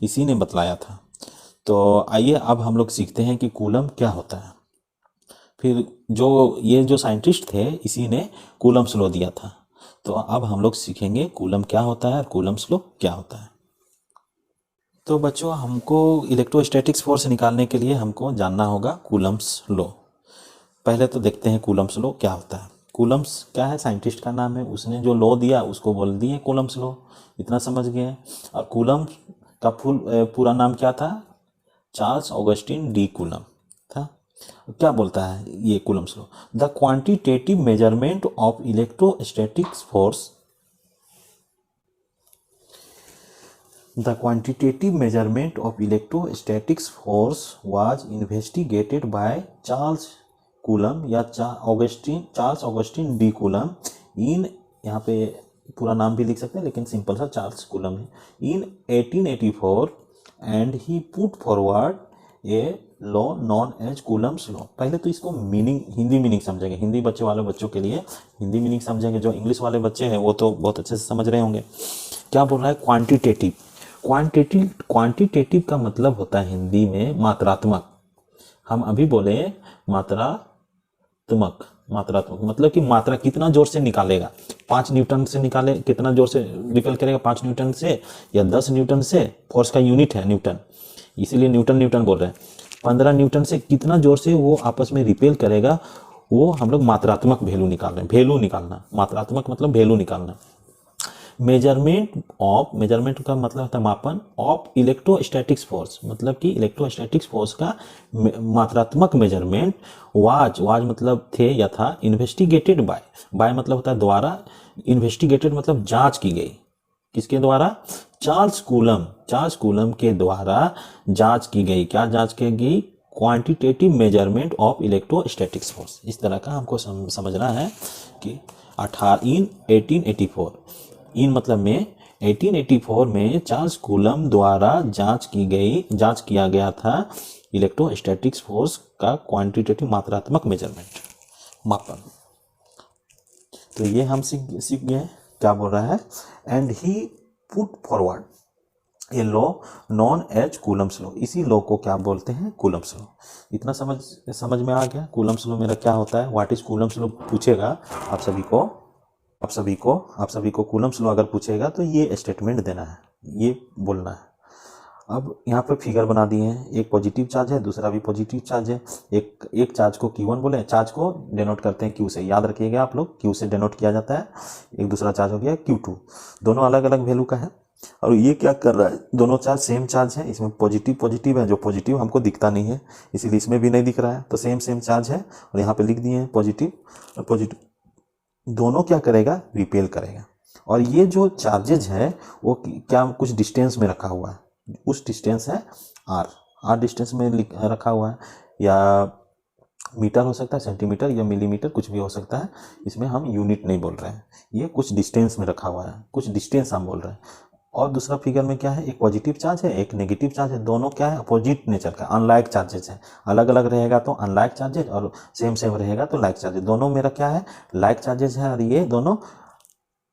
इसी ने बतलाया था। तो आइए अब हम लोग सीखते हैं कि कूलम क्या होता है। फिर ये जो साइंटिस्ट थे, इसी ने कूलम्स लॉ दिया था। तो अब हम लोग सीखेंगे कूलम क्या होता है और कूलम्स लॉ क्या होता है। तो बच्चों, हमको इलेक्ट्रोस्टैटिक्स फोर्स निकालने के लिए हमको जानना होगा कूलम्स लॉ। पहले तो देखते हैं कूलम्स लॉ क्या होता है। कूलम्स क्या है? साइंटिस्ट का नाम है, उसने जो लॉ दिया उसको बोल दिए कूलम्स लॉ। इतना समझ गए। और कूलम का पूरा नाम क्या था? चार्ल्स ऑगस्टीन डी कूलम था। क्या बोलता है ये Coulomb's law? The quantitative measurement of electrostatics force, the quantitative measurement of electrostatics force was investigated by Charles Coulomb या चार्ल्स ऑगस्टीन डी कूलम इन, यहाँ पे पूरा नाम भी लिख सकते हैं लेकिन सिंपल सा चार्ल्स कूलम है, in 1884, and he put forward a law known as Coulomb's law. पहले तो इसको हिंदी मीनिंग समझेंगे। हिंदी बच्चे वाले बच्चों के लिए हिंदी मीनिंग समझेंगे। जो इंग्लिश वाले बच्चे हैं वो तो बहुत अच्छे से समझ रहे होंगे। क्या बोल रहा है? क्वांटिटेटिव का मतलब होता है हिंदी में मात्रात्मक। हम अभी बोले मात्रात्मक मतलब कि मात्रा कितना जोर से निकालेगा। 5 न्यूटन से निकाले, कितना जोर से रिपेल करेगा? 5 न्यूटन से या 10 न्यूटन से। फोर्स का यूनिट है न्यूटन, इसीलिए न्यूटन बोल रहे हैं। 15 न्यूटन से कितना जोर से वो आपस में रिपेल करेगा, वो हम लोग मात्रात्मक वैल्यू निकाल रहे हैं। वैल्यू निकालना, मात्रात्मक मतलब वैल्यू निकालना। मेजरमेंट का मतलब होता है मापन। ऑफ इलेक्ट्रोस्टैटिक्स फोर्स मतलब कि इलेक्ट्रोस्टैटिक्स फोर्स का मात्रात्मक मेजरमेंट वाज मतलब थे या था, इन्वेस्टिगेटेड बाय मतलब होता है द्वारा, इन्वेस्टिगेटेड मतलब जांच की गई। किसके द्वारा? चार्ल्स कूलम के द्वारा जांच की गई। क्या जांच की गई? Quantitative measurement of electrostatics force. इस तरह का हमको समझना है कि 1884 इन मतलब में 1884 में चार्ल्स कूलम द्वारा जांच किया गया था इलेक्ट्रोस्टैटिक्स फोर्स का क्वांटिटेटिव मात्रात्मक मेजरमेंट, मापन। तो ये हम सीख गए। क्या बोल रहा है? And he put forward a law known as Coulomb's law. इसी लॉ को क्या बोलते हैं? Coulomb's law. इतना समझ में आ गया कूलम्स लॉ मेरा क्या होता है? व्हाट इज कूलम्स लॉ पूछेगा आप सभी को कूलम्स लॉ अगर पूछेगा तो ये स्टेटमेंट देना है, ये बोलना है। अब यहाँ पे फिगर बना दिए हैं। एक पॉजिटिव चार्ज है, दूसरा भी पॉजिटिव चार्ज है। एक चार्ज को Q1 बोले, चार्ज को डिनोट करते हैं Q से। याद रखिएगा आप लोग, Q से डिनोट किया जाता है। एक दूसरा चार्ज हो गया Q2। दोनों अलग अलग वैल्यू का है। और ये क्या कर रहा है? दोनों चार्ज सेम चार्ज है। इसमें पॉजिटिव है, जो पॉजिटिव हमको दिखता नहीं है इसीलिए इसमें भी नहीं दिख रहा है। तो सेम चार्ज है और यहाँ पे लिख दिए हैं पॉजिटिव और पॉजिटिव। दोनों क्या करेगा? रिपेल करेगा। और ये जो चार्जेज है वो क्या कुछ डिस्टेंस में रखा हुआ है। उस डिस्टेंस है r डिस्टेंस में रखा हुआ है, या मीटर हो सकता है, सेंटीमीटर या मिलीमीटर, कुछ भी हो सकता है। इसमें हम यूनिट नहीं बोल रहे हैं, ये कुछ डिस्टेंस में रखा हुआ है, कुछ डिस्टेंस हम बोल रहे हैं। और दूसरा फिगर में क्या है? एक पॉजिटिव चार्ज है, एक नेगेटिव चार्ज है। दोनों क्या है? अपोजिट नेचर का, अनलाइक चार्जेस है। अलग अलग रहेगा तो अनलाइक चार्जेस, और सेम रहेगा तो लाइक चार्जेस। दोनों मेरा क्या है? लाइक चार्जेस है, और ये दोनों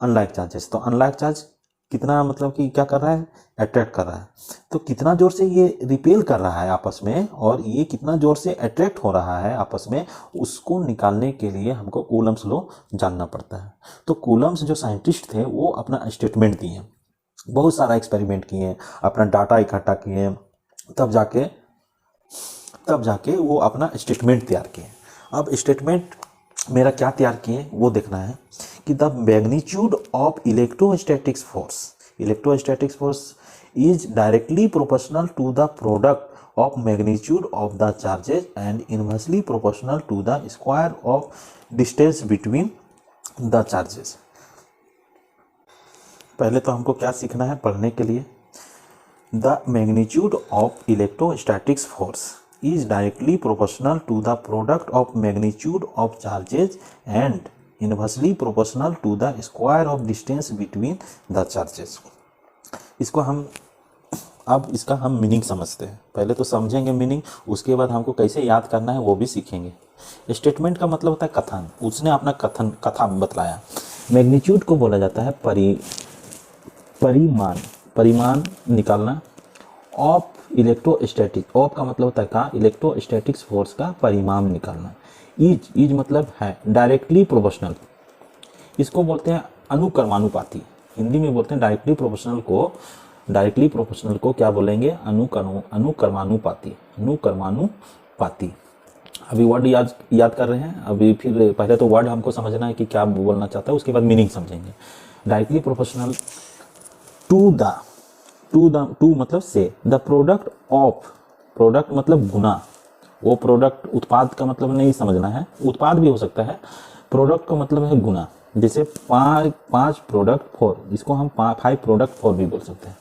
अनलाइक चार्जेस। तो अनलाइक चार्ज कितना मतलब कि क्या कर रहा है, अट्रैक्ट कर रहा है। तो कितना जोर से ये रिपेल कर रहा है आपस में और ये कितना जोर से अट्रैक्ट हो रहा है आपस में, उसको निकालने के लिए हमको कूलम्स लॉ जानना पड़ता है। तो कूलम्स जो साइंटिस्ट थे वो अपना स्टेटमेंट दिए, बहुत सारा एक्सपेरिमेंट किए, अपना डाटा इकट्ठा किए, तब जाके वो अपना स्टेटमेंट तैयार किए। अब स्टेटमेंट मेरा क्या तैयार किए वो देखना है कि the magnitude of electrostatics force is directly proportional to the product of magnitude of the charges and inversely proportional to the square of distance between the charges. पहले तो हमको क्या सीखना है पढ़ने के लिए, the magnitude of electrostatics force is directly proportional to the product of magnitude of charges and inversely proportional to the square of distance between the charges। इसको हम अब इसका हम मीनिंग समझते हैं। पहले तो समझेंगे मीनिंग, उसके बाद हमको कैसे याद करना है वो भी सीखेंगे। स्टेटमेंट का मतलब होता है कथन, उसने अपना कथा बतलाया। मैग्नीट्यूड को बोला जाता है परिमाण निकालना। ऑफ इलेक्ट्रोस्टैटिक, ऑफ का मतलब होता है का इलेक्ट्रोस्टैटिक्स फोर्स का परिमाण निकालना। इज मतलब है डायरेक्टली प्रोपोर्शनल, इसको बोलते हैं अनुक्रमानुपाती। हिंदी में बोलते हैं डायरेक्टली प्रोपोर्शनल को क्या बोलेंगे, अनुक्रमानुपाती। अभी वर्ड याद कर रहे हैं, अभी फिर पहले तो वर्ड हमको समझना है कि क्या बोलना चाहता है, उसके बाद मीनिंग समझेंगे। डायरेक्टली प्रोपोर्शनल टू मतलब से, द प्रोडक्ट ऑफ, प्रोडक्ट मतलब गुना, वो प्रोडक्ट उत्पाद का मतलब नहीं समझना है, उत्पाद भी हो सकता है, प्रोडक्ट का मतलब है गुना। जैसे 5 प्रोडक्ट 4, इसको हम 5 प्रोडक्ट 4 भी बोल सकते हैं।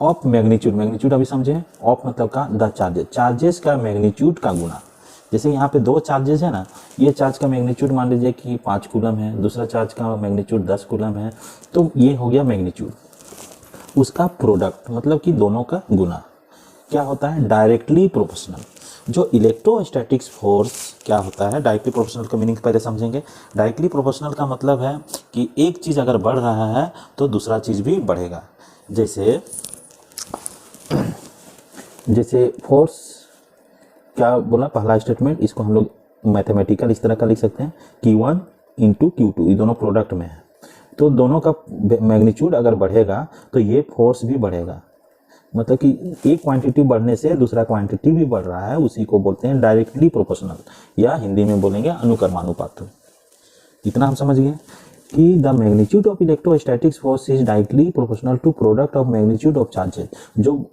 ऑफ मैग्नीट्यूड अभी समझे, ऑफ मतलब का द चार्जेस का मैग्नीट्यूड का गुना। जैसे यहाँ पे 2 चार्जेस है ना, ये चार्ज का मैग्नीट्यूड मान लीजिए कि 5 कूलम है, दूसरा चार्ज का मैग्नीट्यूड 10 कूलम है, तो ये हो गया मैग्नीट्यूड। उसका प्रोडक्ट मतलब कि दोनों का गुना क्या होता है, डायरेक्टली प्रोपोर्शनल। जो इलेक्ट्रोस्टैटिक्स फोर्स क्या होता है, डायरेक्टली प्रोपोर्शनल का मीनिंग पहले समझेंगे। डायरेक्टली प्रोपोर्शनल का मतलब है कि एक चीज़ अगर बढ़ रहा है तो दूसरा चीज़ भी बढ़ेगा। जैसे फोर्स क्या बोला, पहला स्टेटमेंट, इसको हम लोग मैथमेटिकल इस तरह का लिख सकते हैं, Q1 × Q2, ये दोनों प्रोडक्ट में है, तो दोनों का मैग्नीट्यूड अगर बढ़ेगा तो ये फोर्स भी बढ़ेगा। मतलब कि एक क्वांटिटी बढ़ने से दूसरा क्वांटिटी भी बढ़ रहा है, उसी को बोलते हैं डायरेक्टली प्रोपोर्शनल, या हिंदी में बोलेंगे अनुक्रमानुपाती। इतना हम समझ गए कि the magnitude of electrostatics force is directly proportional to product of magnitude of charges. जो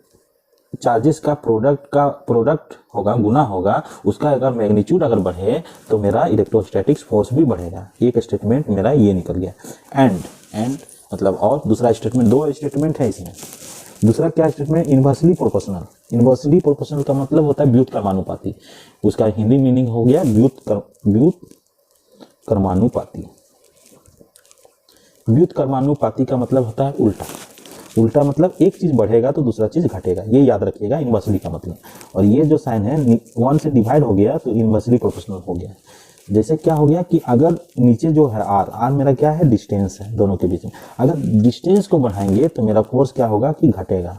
चार्जेस का प्रोडक्ट होगा, गुना होगा, उसका अगर मैग्नीट्यूड अगर बढ़े तो मेरा इलेक्ट्रोस्टैटिक्स फोर्स भी बढ़ेगा। एक स्टेटमेंट मेरा ये निकल गया। एंड मतलब और दूसरा स्टेटमेंट, 2 स्टेटमेंट है इसमें। दूसरा क्या स्टेटमेंट, इनवर्सली प्रोपोर्शनल का मतलब होता है व्युत्क्रमानुपाती। उसका हिंदी मीनिंग हो गया व्युत्क्रमानुपाती। व्युत्क्रमानुपाती का मतलब होता है उल्टा मतलब एक चीज बढ़ेगा तो दूसरा चीज घटेगा, ये याद रखिएगा इनवर्सली का मतलब। और ये जो साइन है 1 से डिवाइड हो गया तो इनवर्सली प्रोपोर्शनल हो गया। जैसे क्या हो गया कि अगर नीचे जो है आर मेरा क्या है, डिस्टेंस है दोनों के बीच में, अगर डिस्टेंस को बढ़ाएंगे तो मेरा फोर्स क्या होगा कि घटेगा।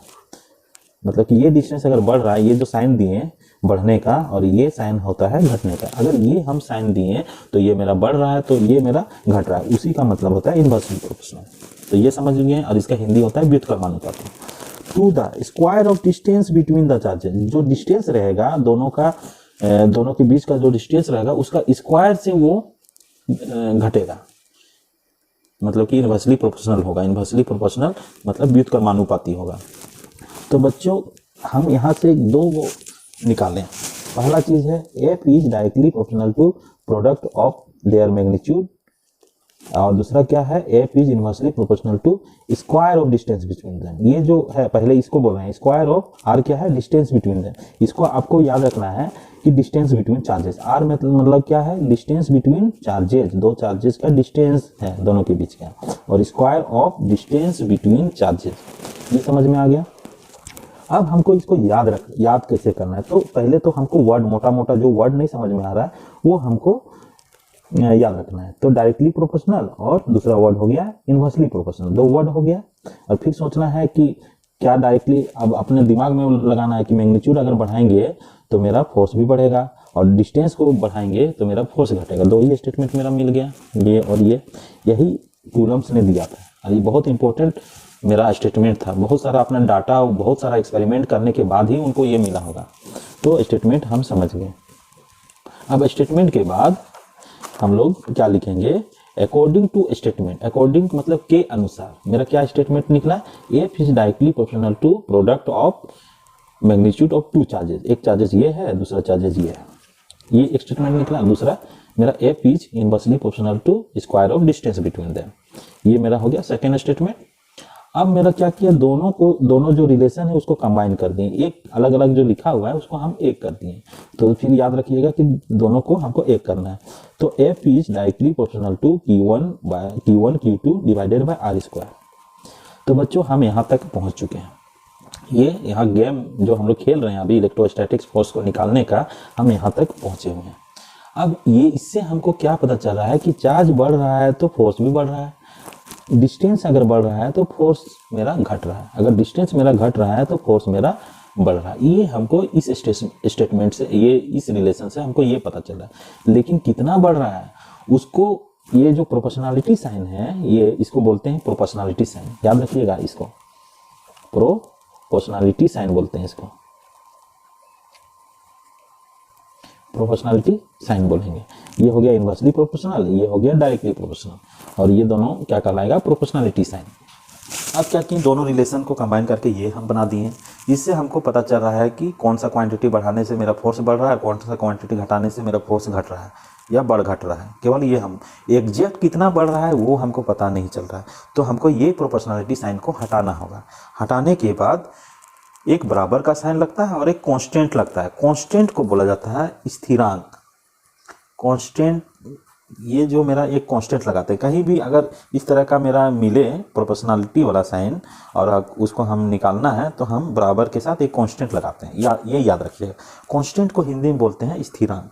मतलब कि ये डिस्टेंस अगर बढ़ रहा है, ये जो साइन दिए बढ़ने का और ये साइन होता है घटने का, अगर ये हम साइन दिए तो ये मेरा बढ़ रहा है तो ये मेरा घट रहा है, उसी का मतलब होता है इनवर्सली प्रोपोर्शनल। तो ये समझ लीजिए, और इसका हिंदी होता है व्युत्क्रमानुपाती। To the square of distance between the charges, जो डिस्टेंस रहेगा दोनों के बीच का जो डिस्टेंस रहेगा उसका स्क्वायर से वो घटेगा, मतलब कि इनवर्सली प्रोपोर्शनल होगा। इनवर्सली प्रोपोर्शनल मतलब व्युत्क्रमानुपाती होगा। तो बच्चों हम यहाँ से 2 निकालें। पहला चीज है F is directly proportional to product of their magnitude, और दूसरा क्या है, F is inversely proportional to square of distance between them. ये जो है पहले इसको बोल रहे हैं, स्क्वायर ऑफ आर क्या है, डिस्टेंस बिटवीन देम। इसको आपको याद रखना है कि डिस्टेंस बिटवीन चार्जेस, आर मतलब क्या है, डिस्टेंस बिटवीन चार्जेस, 2 चार्जेस का डिस्टेंस है दोनों के बीच का, और square of distance between charges. ये समझ में आ गया। अब हमको इसको याद कैसे करना है, तो पहले तो हमको वर्ड मोटा जो वर्ड नहीं समझ में आ रहा है वो हमको याद रखना है। तो डायरेक्टली प्रोपोर्शनल और दूसरा वर्ड हो गया इनवर्सली प्रोपोर्शनल, दो वर्ड हो गया। और फिर सोचना है कि क्या डायरेक्टली, अब अपने दिमाग में लगाना है कि मैग्नीट्यूड अगर बढ़ाएंगे तो मेरा फोर्स भी बढ़ेगा और डिस्टेंस को बढ़ाएंगे तो मेरा फोर्स घटेगा। दो ही स्टेटमेंट मेरा मिल गया, ये और ये। यही कूलम्स ने दिया था और ये बहुत इंपॉर्टेंट मेरा स्टेटमेंट था। बहुत सारा अपना डाटा, बहुत सारा एक्सपेरिमेंट करने के बाद ही उनको ये मिला होगा। तो स्टेटमेंट हम समझ गए। अब स्टेटमेंट के बाद हम लोग क्या लिखेंगे, अकॉर्डिंग टू स्टेटमेंट। अकॉर्डिंग मतलब के अनुसार। मेरा क्या स्टेटमेंट निकला, F is directly proportional to product of magnitude of two charges. एक चार्जेस ये है, दूसरा चार्जेस ये है, ये एक स्टेटमेंट निकला। दूसरा मेरा F is inversely proportional to square of distance between them, ये मेरा हो गया सेकेंड स्टेटमेंट। अब मेरा क्या किया, दोनों को, दोनों जो रिलेशन है उसको कंबाइन कर दिए, एक अलग अलग जो लिखा हुआ है उसको हम एक कर दिए। तो फिर याद रखिएगा कि दोनों को हमको एक करना है। तो F is directly proportional to Q1 Q2 divided by R square. तो बच्चों हम यहाँ तक पहुँच चुके हैं। ये यहाँ गेम जो हम लोग खेल रहे हैं अभी इलेक्ट्रोस्टैटिक्स फोर्स को निकालने का, हम यहाँ तक पहुँचे हुए हैं। अब ये इससे हमको क्या पता चल रहा है कि चार्ज बढ़ रहा है तो फोर्स भी बढ़ रहा है, डिस्टेंस अगर बढ़ रहा है तो फोर्स मेरा घट रहा है, अगर डिस्टेंस मेरा घट रहा है तो फोर्स मेरा बढ़ रहा है। ये हमको इस स्टेटमेंट से, ये इस रिलेशन से हमको ये पता चल रहा है। लेकिन कितना बढ़ रहा है उसको, ये जो प्रोपोर्शनलिटी साइन है, ये इसको बोलते हैं प्रोपोर्शनलिटी साइन। याद रखिएगा, इसको प्रोपोर्शनलिटी साइन बोलते हैं, इसको प्रोपोर्शनलिटी साइन बोलेंगे। ये हो गया इनवर्सली प्रोपोर्शनल, ये हो गया डायरेक्टली प्रोपोर्शनल, और ये दोनों क्या कहलाएगा, प्रोपोर्शनलिटी साइन। अब क्या कि दोनों रिलेशन को कंबाइन करके ये हम बना दिए। इससे हमको पता चल रहा है कि कौन सा क्वांटिटी बढ़ाने से मेरा फोर्स बढ़ रहा है, कौन सा क्वांटिटी घटाने से मेरा फोर्स घट रहा है या बढ़ घट रहा है। केवल ये, हम एग्जैक्ट कितना बढ़ रहा है वो हमको पता नहीं चल रहा है। तो हमको ये प्रोपोर्शनलिटी साइन को हटाना होगा। हटाने के बाद एक बराबर का साइन लगता है और एक कांस्टेंट लगता है। कांस्टेंट को बोला जाता है स्थिरांक। कांस्टेंट, ये जो मेरा एक कांस्टेंट लगाते हैं, कहीं भी अगर इस तरह का मेरा मिले प्रोपोर्शनलिटी वाला साइन और उसको हम निकालना है तो हम बराबर के साथ एक कांस्टेंट लगाते हैं। ये याद रखिएगा। कांस्टेंट को हिंदी में बोलते हैं स्थिरांक।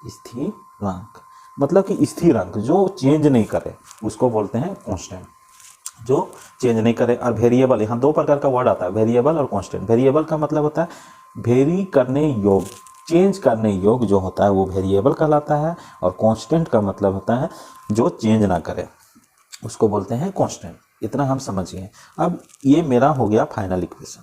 स्थिरांक मतलब कि स्थिर अंक जो चेंज नहीं करे उसको बोलते हैं कांस्टेंट, जो चेंज नहीं करे। और वेरिएबल, यहाँ दो प्रकार का वर्ड आता है, वेरिएबल और कांस्टेंट। वेरिएबल का मतलब होता है वेरी करने योग्य, चेंज करने योग्य जो होता है वो वेरिएबल कहलाता है। और कांस्टेंट का मतलब होता है जो चेंज ना करे, उसको बोलते हैं कांस्टेंट। इतना हम समझिए। अब ये मेरा हो गया फाइनल इक्वेशन,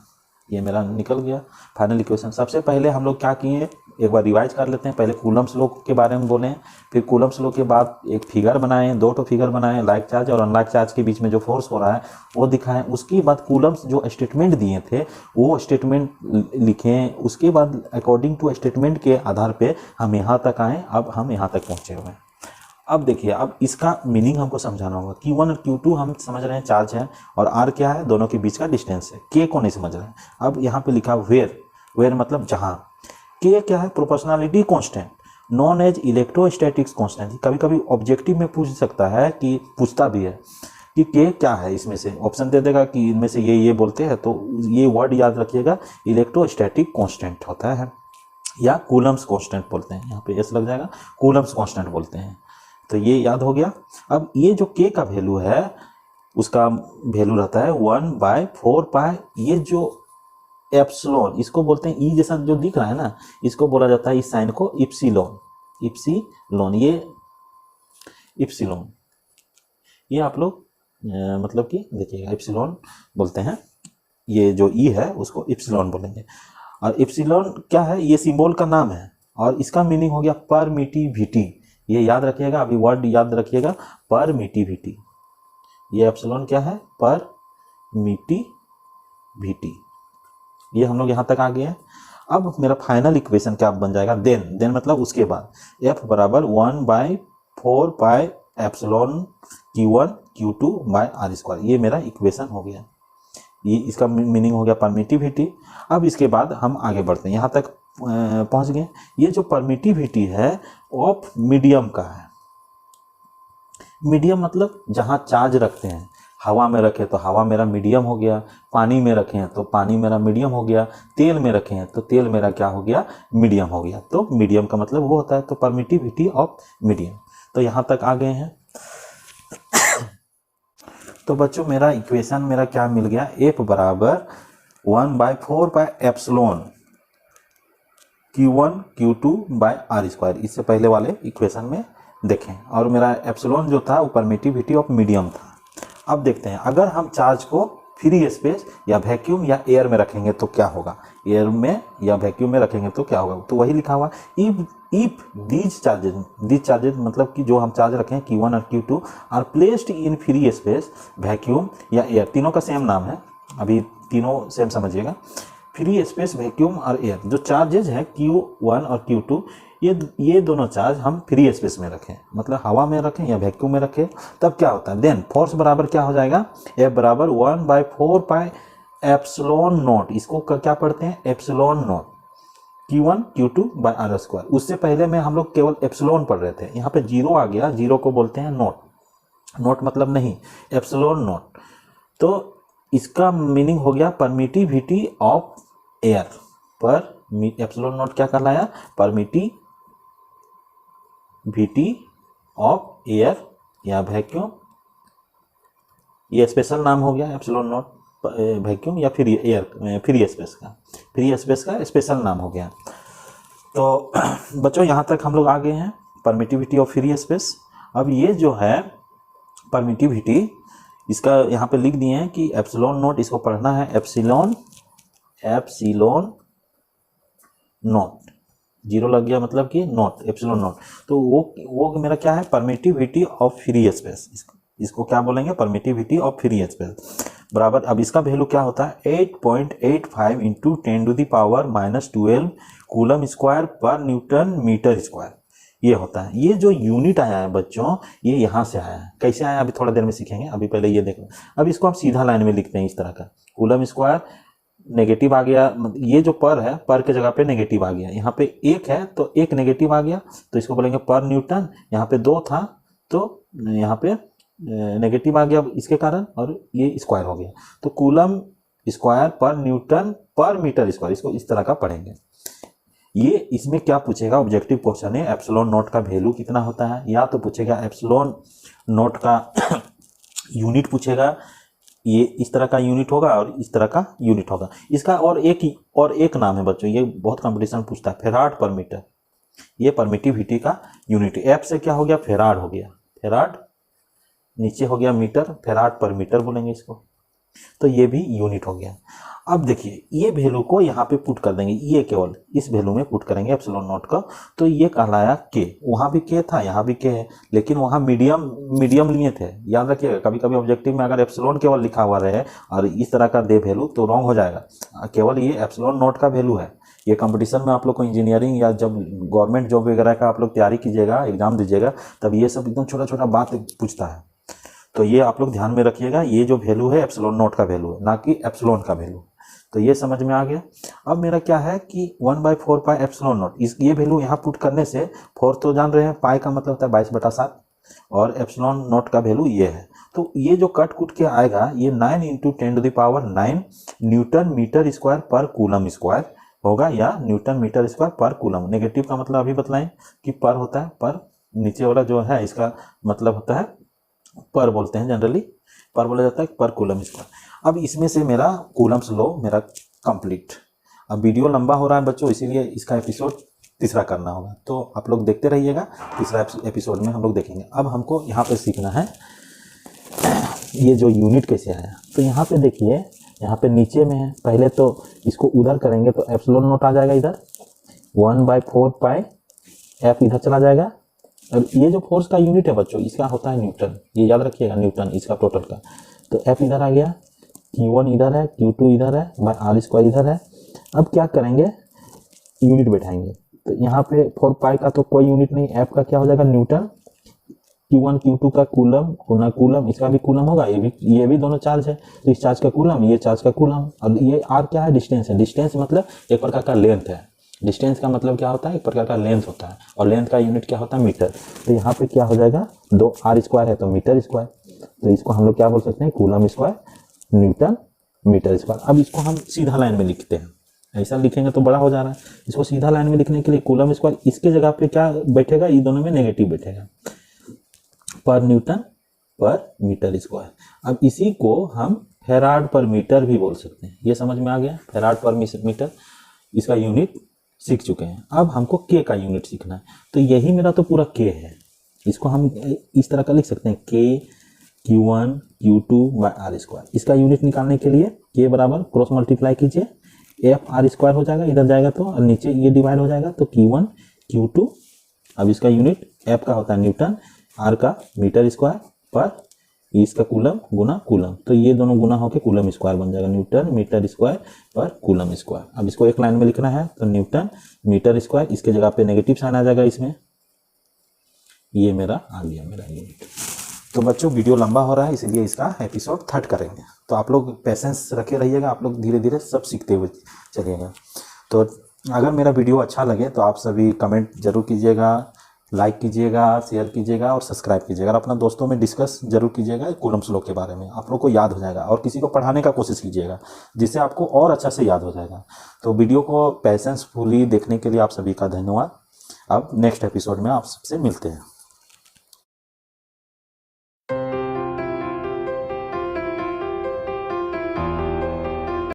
ये मेरा निकल गया फाइनल इक्वेशन। सबसे पहले हम लोग क्या किए, एक बार रिवाइज कर लेते हैं। पहले कूलम्स लॉ के बारे में बोले, फिर कूलम्स लॉ के बाद एक फिगर बनाए, दो तो फिगर बनाए, लाइक चार्ज और अनलाइक चार्ज के बीच में जो फोर्स हो रहा है वो दिखाएं। उसके बाद कूलम्स जो स्टेटमेंट दिए थे वो स्टेटमेंट लिखें। उसके बाद अकॉर्डिंग टू स्टेटमेंट के आधार पे हम यहाँ तक आए। अब हम यहाँ तक पहुँचे हुए हैं। अब देखिए, अब इसका मीनिंग हमको समझाना होगा। Q1 और Q2 हम समझ रहे हैं चार्ज है, और R क्या है, दोनों के बीच का डिस्टेंस है। K को नहीं समझ रहे हैं। अब यहाँ पे लिखा वेयर मतलब जहाँ। K क्या है, proportionality constant, known as electrostatics constant. कभी कभी ऑब्जेक्टिव में पूछ सकता है, कि पूछता भी है कि K क्या है, इसमें से ऑप्शन दे देगा कि इनमें से ये बोलते हैं। तो ये वर्ड याद रखिएगा, इलेक्ट्रोस्टैटिक कांस्टेंट होता है या कूलम्स कांस्टेंट बोलते हैं। यहाँ पे एस लग जाएगा, कूलम्स कांस्टेंट बोलते हैं। तो ये याद हो गया। अब ये जो K का वैल्यू है उसका वैल्यू रहता है 1/4 पाई। ये जो एप्सिलॉन, इसको बोलते हैं ई जैसा जो दिख रहा है ना, इसको बोला जाता है इस साइन को इप्सिलॉन। ये इप्सिलॉन, ये आप लोग मतलब कि देखिएगा, इप्सिलॉन बोलते हैं। ये जो ई है उसको इप्सिलॉन बोलेंगे। और इप्सिलॉन क्या है, ये सिंबल का नाम है और इसका मीनिंग हो गया परमिटिविटी। ये याद रखिएगा, अभी वर्ड याद रखिएगा, परमिटिविटी। ये एप्सिलॉन क्या है, परमिटिविटी। ये हम लोग यहाँ तक आ गए हैं। अब मेरा फाइनल इक्वेशन क्या बन जाएगा, देन मतलब उसके बाद F बराबर 1/4 pi epsilon Q1 Q2 by R square. ये मेरा इक्वेशन हो गया। ये इसका मीनिंग हो गया परमिटिविटी। अब इसके बाद हम आगे बढ़ते हैं, यहाँ तक पहुँच गए। ये जो परमिटिविटी है ऑफ मीडियम का है। मीडियम मतलब जहाँ चार्ज रखते हैं, हवा में रखें तो हवा मेरा मीडियम हो गया, पानी में रखें तो पानी मेरा मीडियम हो गया, तेल में रखें तो तेल मेरा क्या हो गया, मीडियम हो गया। तो मीडियम का मतलब वो होता है, तो परमिटिविटी ऑफ मीडियम। तो यहाँ तक आ गए हैं। तो बच्चों मेरा इक्वेशन मेरा क्या मिल गया, एफ बराबर 1/4 Q1 Q2 by R square. इससे पहले वाले इक्वेशन में देखें, और मेरा एप्सिलॉन जो था वो परमिटिविटी ऑफ मीडियम था। अब देखते हैं, अगर हम चार्ज को फ्री स्पेस या वैक्यूम या एयर में रखेंगे तो क्या होगा, एयर में या वैक्यूम में रखेंगे तो क्या होगा। तो वही लिखा हुआ, इफ दीज चार्जेज मतलब कि जो हम चार्ज रखें Q1 और Q2 are placed in free space, vacuum या एयर, तीनों का सेम नाम है, अभी तीनों सेम समझिएगा। फ्री स्पेस, वैक्यूम और एयर, जो चार्जेज है Q1 और Q2, ये दोनों चार्ज हम फ्री स्पेस में रखें, मतलब हवा में रखें या वैक्यूम में रखें, तब क्या होता है, देन फोर्स बराबर क्या हो जाएगा, F बराबर 1/4 एप्सिलॉन नॉट। इसको क्या पढ़ते हैं, epsilon naught, Q1 Q2 by R square. उससे पहले में हम लोग केवल एप्सिलॉन पढ़ रहे थे, यहाँ पे जीरो आ गया, जीरो को बोलते हैं नॉट, नॉट मतलब नहीं, एप्सिलॉन नॉट। तो इसका मीनिंग हो गया परमिटिविटी ऑफ एयर, पर एप्सिलॉन नॉट क्या कहलाया, परमिटिविटी ऑफ एयर या वैक्यूम, ये स्पेशल नाम हो गया एप्सिलॉन नॉट, वैक्यूम या फ्री एयर, फ्री स्पेस का स्पेशल नाम हो गया। तो बच्चों यहाँ तक हम लोग आ गए हैं, परमिटिविटी ऑफ फ्री स्पेस। अब ये जो है परमिटिविटी, इसका यहाँ पे लिख दिए हैं कि एप्सिलॉन नॉट, इसको पढ़ना है एप्सिलॉन नॉट, जीरो लग गया मतलब कि नॉट, एप्सिलॉन नॉट। तो वो मेरा क्या है, परमिटिविटी ऑफ फ्री स्पेस, इसको क्या बोलेंगे, परमिटिविटी ऑफ फ्री स्पेस बराबर। अब इसका वैल्यू क्या होता है, 8.85 इंटू 10⁻⁻12 कूलम स्क्वायर पर न्यूटन मीटर स्क्वायर, ये होता है। ये जो यूनिट आया है बच्चों, ये यहाँ से आया है, कैसे आया अभी थोड़ा देर में सीखेंगे, अभी पहले ये देखो। अब इसको हम सीधा लाइन में लिखते हैं इस तरह का, कूलम स्क्वायर, नेगेटिव आ गया, ये जो पर है, पर के जगह पे नेगेटिव आ गया, यहाँ पे एक है तो एक नेगेटिव आ गया, तो इसको बोलेंगे पर न्यूटन। यहाँ पे 2 था तो यहाँ पे नेगेटिव आ गया इसके कारण, और ये स्क्वायर हो गया, तो कूलम स्क्वायर पर न्यूटन पर मीटर स्क्वायर, इसको इस तरह का पढ़ेंगे। ये इसमें क्या पूछेगा, ऑब्जेक्टिव क्वेश्चन है, एप्सिलॉन नॉट का वैल्यू कितना होता है, या तो पूछेगा एप्सिलॉन नॉट का यूनिट पूछेगा, ये इस तरह का यूनिट होगा और इस तरह का यूनिट होगा। इसका और एक नाम है बच्चों, ये बहुत कंपटीशन पूछता है, फेराड पर मीटर, ये परमिटिविटी का यूनिट। एफ से क्या हो गया, फेराड हो गया, फेराड नीचे हो गया मीटर, फेराड पर मीटर बोलेंगे इसको, तो ये भी यूनिट हो गया। अब देखिए, ये वैल्यू को यहाँ पे पुट कर देंगे, ये केवल इस वैल्यू में पुट करेंगे एप्सिलॉन नॉट का, तो ये कहलाया के। वहाँ भी के था, यहाँ भी के है, लेकिन वहाँ मीडियम लिए थे, याद रखिएगा। कभी कभी ऑब्जेक्टिव में अगर एप्सिलॉन केवल लिखा हुआ रहे और इस तरह का दे वैल्यू तो रॉन्ग हो जाएगा, केवल ये एप्सिलॉन नॉट का वैल्यू है। ये कंपटीशन में आप लोग को इंजीनियरिंग या जब गवर्नमेंट जॉब वगैरह का आप लोग तैयारी कीजिएगा, एग्जाम दीजिएगा, तब ये सब एकदम छोटा छोटा बात पूछता है, तो ये आप लोग ध्यान में रखिएगा। ये जो वैल्यू है एप्सिलॉन नॉट का वैल्यू है, ना कि एप्सिलॉन का वैल्यू। तो ये समझ में आ गया। अब मेरा क्या है कि 1/4 पाई एप्सिलॉन नॉट, इस ये वैल्यू यहाँ पुट करने से, 4 तो जान रहे हैं, पाई का मतलब होता है 22/7, और एप्सिलॉन नॉट का वैल्यू ये है। तो ये जो कट कुट के आएगा, ये 9 × 10⁹ न्यूटन मीटर स्क्वायर पर कूलम स्क्वायर होगा, या न्यूटन मीटर स्क्वायर पर कूलम। नेगेटिव का मतलब अभी बतलाएं कि पर होता है, पर नीचे वाला जो है इसका मतलब होता है पर, बोलते हैं जनरली पर बोला जाता है, पर कूलम स्क्वायर। अब इसमें से मेरा कूलम्स लॉ मेरा कंप्लीट। अब वीडियो लंबा हो रहा है बच्चों, इसीलिए इसका एपिसोड तीसरा करना होगा, तो आप लोग देखते रहिएगा। तीसरा एपिसोड में हम लोग देखेंगे। अब हमको यहाँ पे सीखना है ये जो यूनिट कैसे आया। तो यहाँ पे देखिए, यहाँ पे नीचे में है, पहले तो इसको उधर करेंगे तो एप्सिलॉन नॉट आ जाएगा इधर, 1/4 पाई एफ इधर चला जाएगा। और ये जो फोर्स का यूनिट है बच्चों, इसका होता है न्यूटन, ये याद रखिएगा, न्यूटन इसका टोटल का। तो एफ इधर आ गया, Q1 इधर है, Q2 इधर है, बाय आर स्क्वायर इधर है। अब क्या करेंगे, यूनिट बैठाएंगे। तो यहाँ पे 4 पाई का तो कोई यूनिट नहीं, एफ का क्या हो जाएगा, न्यूटन, Q1 Q2 का कूलम होना, कूलम, इसका भी कूलम होगा, ये भी दोनों चार्ज है, तो इस चार्ज का कूलम, ये चार्ज का कूलम। और ये आर क्या है, डिस्टेंस है, डिस्टेंस मतलब एक प्रकार का लेंथ है। डिस्टेंस का मतलब क्या होता है, एक प्रकार का लेंथ होता है, और लेंथ का यूनिट क्या होता है, मीटर। तो यहाँ पे क्या हो जाएगा, 2r² है तो मीटर स्क्वायर, तो इसको हम लोग क्या बोल सकते हैं, coulomb square newton metre square. अब इसको हम सीधा लाइन में लिखते हैं, ऐसा लिखेंगे तो बड़ा हो जा रहा है, इसको सीधा लाइन में लिखने के लिए कूलम स्क्वायर, इसके जगह पे क्या बैठेगा, ये दोनों में नेगेटिव बैठेगा, पर न्यूटन पर मीटर स्क्वायर। अब इसी को हम फेराड पर मीटर भी बोल सकते हैं, ये समझ में आ गया, फेराड पर मीटर, इसका यूनिट सीख चुके हैं। अब हमको के का यूनिट सीखना है, तो यही मेरा तो पूरा के है, इसको हम इस तरह का लिख सकते हैं, K Q1 Q2 by R square. इसका यूनिट निकालने के लिए के बराबर क्रॉस मल्टीप्लाई कीजिए, एफ आर स्क्वायर हो जाएगा, इधर जाएगा तो, और नीचे ये डिवाइड हो जाएगा तो Q1 Q2। अब इसका यूनिट एफ का होता है न्यूटन, आर का मीटर स्क्वायर, पर इसका कूलम गुना कूलम, तो ये दोनों गुना होकर कूलम स्क्वायर बन जाएगा, न्यूटन मीटर स्क्वायर पर कूलम स्क्वायर। अब इसको एक लाइन में लिखना है तो न्यूटन मीटर स्क्वायर, इसके जगह पे नेगेटिव साइन आ जाएगा इसमें, ये मेरा आ गया मेरा यूनिट। तो बच्चों वीडियो लंबा हो रहा है, इसलिए इसका एपिसोड 3 करेंगे, तो आप लोग पेशेंस रखे रहिएगा, आप लोग धीरे धीरे सब सीखते हुए चलिएगा। तो अगर मेरा वीडियो अच्छा लगे तो आप सभी कमेंट जरूर कीजिएगा, लाइक कीजिएगा, शेयर कीजिएगा और सब्सक्राइब कीजिएगा, और अपना दोस्तों में डिस्कस जरूर कीजिएगा कूलम्स लॉ के बारे में, आप लोग को याद हो जाएगा, और किसी को पढ़ाने का कोशिश कीजिएगा जिससे आपको और अच्छा से याद हो जाएगा। तो वीडियो को पेशेंसफुली देखने के लिए आप सभी का धन्यवाद। अब नेक्स्ट एपिसोड में आप सबसे मिलते हैं।